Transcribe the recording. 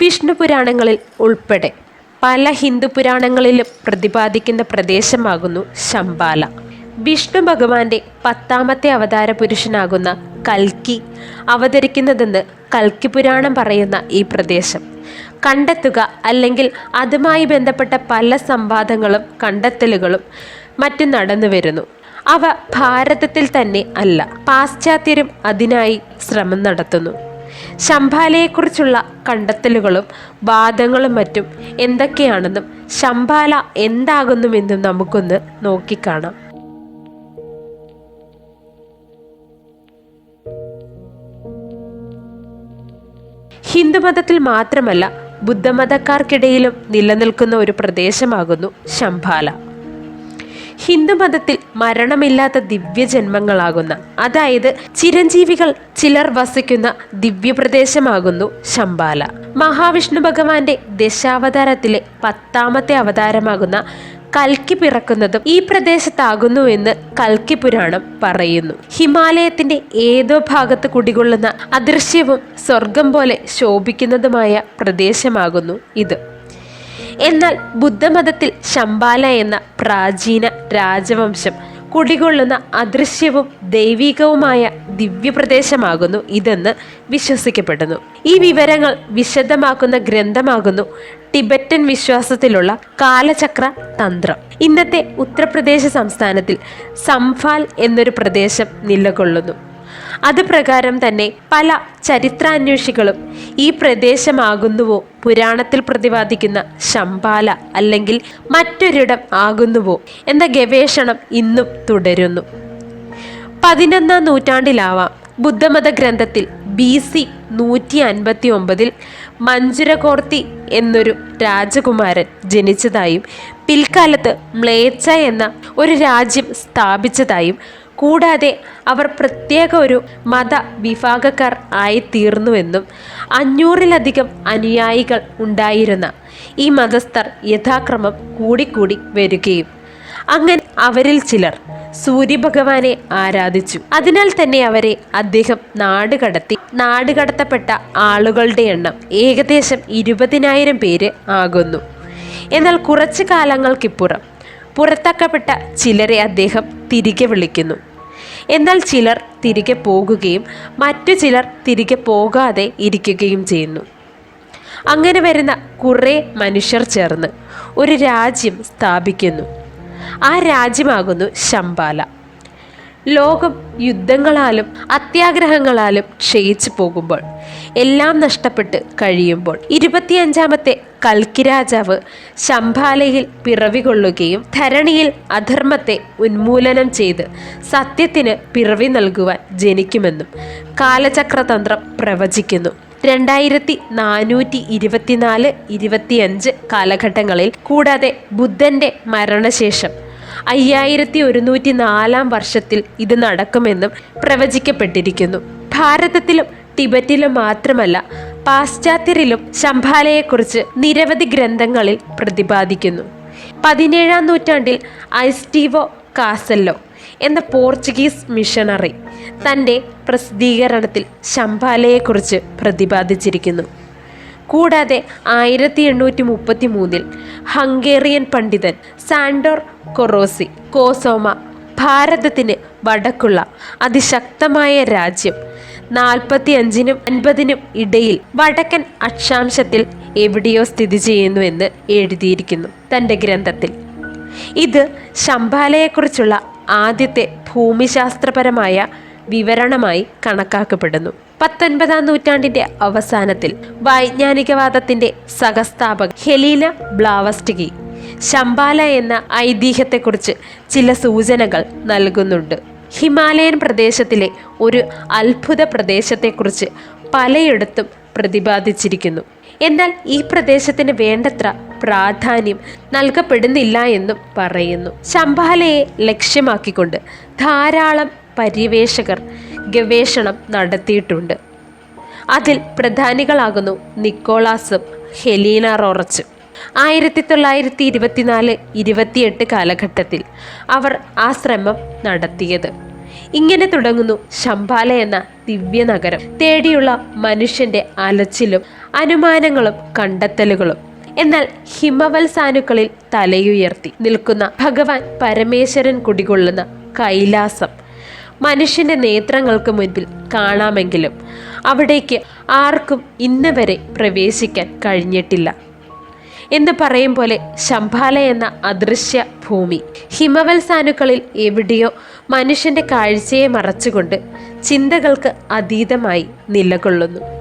വിഷ്ണു പുരാണങ്ങളിൽ ഉൾപ്പെടെ പല ഹിന്ദു പുരാണങ്ങളിലും പ്രതിപാദിക്കുന്ന പ്രദേശമാകുന്നു ശംബാല. വിഷ്ണു ഭഗവാന്റെ 10ാമത്തെ അവതാര പുരുഷനാകുന്ന കൽക്കി അവതരിക്കുന്നതെന്ന് കൽക്കി പുരാണം പറയുന്ന ഈ പ്രദേശം കണ്ടെത്തുക അല്ലെങ്കിൽ അതുമായി ബന്ധപ്പെട്ട പല സംവാദങ്ങളും കണ്ടെത്തലുകളും മറ്റും നടന്നു വരുന്നു. അവ ഭാരതത്തിൽ തന്നെ അല്ല, പാശ്ചാത്യരും അതിനായി ശ്രമം നടത്തുന്നു. ശംബാലയെക്കുറിച്ചുള്ള കണ്ടെത്തലുകളും വാദങ്ങളും മറ്റും എന്തൊക്കെയാണെന്നും ശംബാല എന്താകുന്നുവെന്നും നമുക്കൊന്ന് നോക്കിക്കാണാം. ഹിന്ദുമതത്തിൽ മാത്രമല്ല ബുദ്ധമതക്കാർക്കിടയിലും നിലനിൽക്കുന്ന ഒരു പ്രദേശമാകുന്നു ശംബാല. ഹിന്ദുമതത്തിൽ മരണമില്ലാത്ത ദിവ്യജന്മങ്ങളാകുന്ന, അതായത് ചിരഞ്ജീവികൾ ചിലർ വസിക്കുന്ന ദിവ്യപ്രദേശമാകുന്നു ശംബാല. മഹാവിഷ്ണു ഭഗവാന്റെ ദശാവതാരത്തിലെ 10ാമത്തെ അവതാരമാകുന്ന കൽക്കി പിറക്കുന്നതും ഈ പ്രദേശത്താകുന്നു എന്ന് കൽക്കി പുരാണം പറയുന്നു. ഹിമാലയത്തിന്റെ ഏതോ ഭാഗത്ത് കുടികൊള്ളുന്ന അദൃശ്യവും സ്വർഗം പോലെ ശോഭിക്കുന്നതുമായ പ്രദേശമാകുന്നു ഇത്. എന്നാൽ ബുദ്ധമതത്തിൽ ശംബാല എന്ന പ്രാചീന രാജവംശം കുടികൊള്ളുന്ന അദൃശ്യവും ദൈവികവുമായ ദിവ്യപ്രദേശമാകുന്നു ഇതെന്ന് വിശ്വസിക്കപ്പെടുന്നു. ഈ വിവരങ്ങൾ വിശദമാക്കുന്ന ഗ്രന്ഥമാകുന്നു ടിബറ്റൻ വിശ്വാസത്തിലുള്ള കാലചക്ര തന്ത്രം. ഇന്നത്തെ ഉത്തർപ്രദേശ് സംസ്ഥാനത്തിൽ സംഫാൽ എന്നൊരു പ്രദേശം നിലകൊള്ളുന്നു. അത് പ്രകാരം തന്നെ പല ചരിത്രാന്വേഷികളും ഈ പ്രദേശമാകുന്നുവോ പുരാണത്തിൽ പ്രതിപാദിക്കുന്ന ശംബാല അല്ലെങ്കിൽ മറ്റൊരിടം ആകുന്നുവോ എന്ന ഗവേഷണം ഇന്നും തുടരുന്നു. 11ാം നൂറ്റാണ്ടിലാവാം ബുദ്ധമത ഗ്രന്ഥത്തിൽ BC 159 മഞ്ജുരകോർത്തി എന്നൊരു രാജകുമാരൻ ജനിച്ചതായും പിൽക്കാലത്ത് മ്ലേച്ഛ എന്ന ഒരു രാജ്യം സ്ഥാപിച്ചതായും കൂടാതെ അവർ പ്രത്യേക ഒരു മതവിഭാഗക്കാർ ആയിത്തീർന്നുവെന്നും 500-ലധികം അനുയായികൾ ഉണ്ടായിരുന്ന ഈ മതസ്ഥർ യഥാക്രമം കൂടിക്കൂടി വരികയും അങ്ങനെ അവരിൽ ചിലർ സൂര്യഭഗവാനെ ആരാധിച്ചു. അതിനാൽ തന്നെ അവരെ അദ്ദേഹം നാടുകടത്തപ്പെട്ട ആളുകളുടെ എണ്ണം ഏകദേശം 20,000 പേര് ആകുന്നു. എന്നാൽ കുറച്ചു കാലങ്ങൾക്കിപ്പുറം പുറത്താക്കപ്പെട്ട ചിലരെ അദ്ദേഹം തിരികെ വിളിക്കുന്നു. എന്നാൽ ചിലർ തിരികെ പോകുകയും മറ്റു ചിലർ തിരികെ പോകാതെ ഇരിക്കുകയും ചെയ്യുന്നു. അങ്ങനെ വരുന്ന കുറേ മനുഷ്യർ ചേർന്ന് ഒരു രാജ്യം സ്ഥാപിക്കുന്നു. ആ രാജ്യമാകുന്നു ശംബാല. ലോകം യുദ്ധങ്ങളാലും അത്യാഗ്രഹങ്ങളാലും ക്ഷയിച്ചു പോകുമ്പോൾ, എല്ലാം നഷ്ടപ്പെട്ട് കഴിയുമ്പോൾ 25ാമത്തെ കൽക്കി രാജാവ് ശംബാലയിൽ പിറവികൊള്ളുകയും ധരണിയിൽ അധർമ്മത്തെ ഉന്മൂലനം ചെയ്ത് സത്യത്തിന് പിറവി നൽകുവാൻ ജനിക്കുമെന്നും കാലചക്രതന്ത്രം പ്രവചിക്കുന്നു. 2424-25 കാലഘട്ടങ്ങളിൽ കൂടാതെ ബുദ്ധന്റെ മരണശേഷം 5104 വർഷത്തിൽ ഇത് നടക്കുമെന്നും പ്രവചിക്കപ്പെട്ടിരിക്കുന്നു. ഭാരതത്തിലും ടിബറ്റിലും മാത്രമല്ല പാശ്ചാത്യരിലും ശംബാലയെക്കുറിച്ച് നിരവധി ഗ്രന്ഥങ്ങളിൽ പ്രതിപാദിക്കുന്നു. 17ാം നൂറ്റാണ്ടിൽ ഐസ്റ്റീവോ കാസല്ലോ എന്ന പോർച്ചുഗീസ് മിഷണറി തൻ്റെ പ്രസിദ്ധീകരണത്തിൽ ശംബാലയെക്കുറിച്ച് പ്രതിപാദിച്ചിരിക്കുന്നു. കൂടാതെ 1833 ഹംഗേറിയൻ പണ്ഡിതൻ സാൻഡോർ കോസോമ ഭാരതത്തിന് വടക്കുള്ള അതിശക്തമായ രാജ്യം 45-നും 50-നും ഇടയിൽ വടക്കൻ അക്ഷാംശത്തിൽ എവിടെയോ സ്ഥിതി ചെയ്യുന്നുവെന്ന് എഴുതിയിരിക്കുന്നു തൻ്റെ ഗ്രന്ഥത്തിൽ. ഇത് ശംബാലയെക്കുറിച്ചുള്ള ആദ്യത്തെ ഭൂമിശാസ്ത്രപരമായ വിവരണമായി കണക്കാക്കപ്പെടുന്നു. 19ാം നൂറ്റാണ്ടിന്റെ അവസാനത്തിൽ വൈജ്ഞാനികവാദത്തിന്റെ സഹസ്ഥാപക ഹെലീന ബ്ലാവസ്റ്റ്കി ശംബാല എന്ന ഐതിഹ്യത്തെക്കുറിച്ച് ചില സൂചനകൾ നൽകുന്നുണ്ട്. ഹിമാലയൻ പ്രദേശത്തിലെ ഒരു അത്ഭുത പ്രദേശത്തെക്കുറിച്ച് പലയിടത്തും പ്രതിപാദിച്ചിരിക്കുന്നു. എന്നാൽ ഈ പ്രദേശത്തിന് വേണ്ടത്ര പ്രാധാന്യം നൽകപ്പെടുന്നില്ല എന്നും പറയുന്നു. ശംബാലയെ ലക്ഷ്യമാക്കിക്കൊണ്ട് ധാരാളം പര്യവേഷകർ ഗവേഷണം നടത്തിയിട്ടുണ്ട്. അതിൽ പ്രധാനികളാകുന്നു നിക്കോളാസും ഹെലീന റോറച്ചും. 1924-28 കാലഘട്ടത്തിൽ അവർ ആ ശ്രമം നടത്തിയത്. ഇങ്ങനെ തുടങ്ങുന്നു ശംബാല എന്ന ദിവ്യനഗരം തേടിയുള്ള മനുഷ്യന്റെ അലച്ചിലും അനുമാനങ്ങളും കണ്ടെത്തലുകളും. എന്നാൽ ഹിമവൽ സാനുക്കളിൽ തലയുയർത്തി നിൽക്കുന്ന ഭഗവാൻ പരമേശ്വരൻ കുടികൊള്ളുന്ന കൈലാസം മനുഷ്യന്റെ നേത്രങ്ങൾക്ക് മുൻപിൽ കാണാമെങ്കിലും അവിടേക്ക് ആർക്കും ഇന്ന് വരെ പ്രവേശിക്കാൻ കഴിഞ്ഞിട്ടില്ല. എന്ന് പറയും പോലെ ശംഭാല എന്ന അദൃശ്യ ഭൂമി ഹിമവൽ സാനുക്കളിൽ എവിടെയോ മനുഷ്യന്റെ കാഴ്ചയെ മറച്ചുകൊണ്ട് ചിന്തകൾക്ക് അതീതമായി നിലകൊള്ളുന്നു.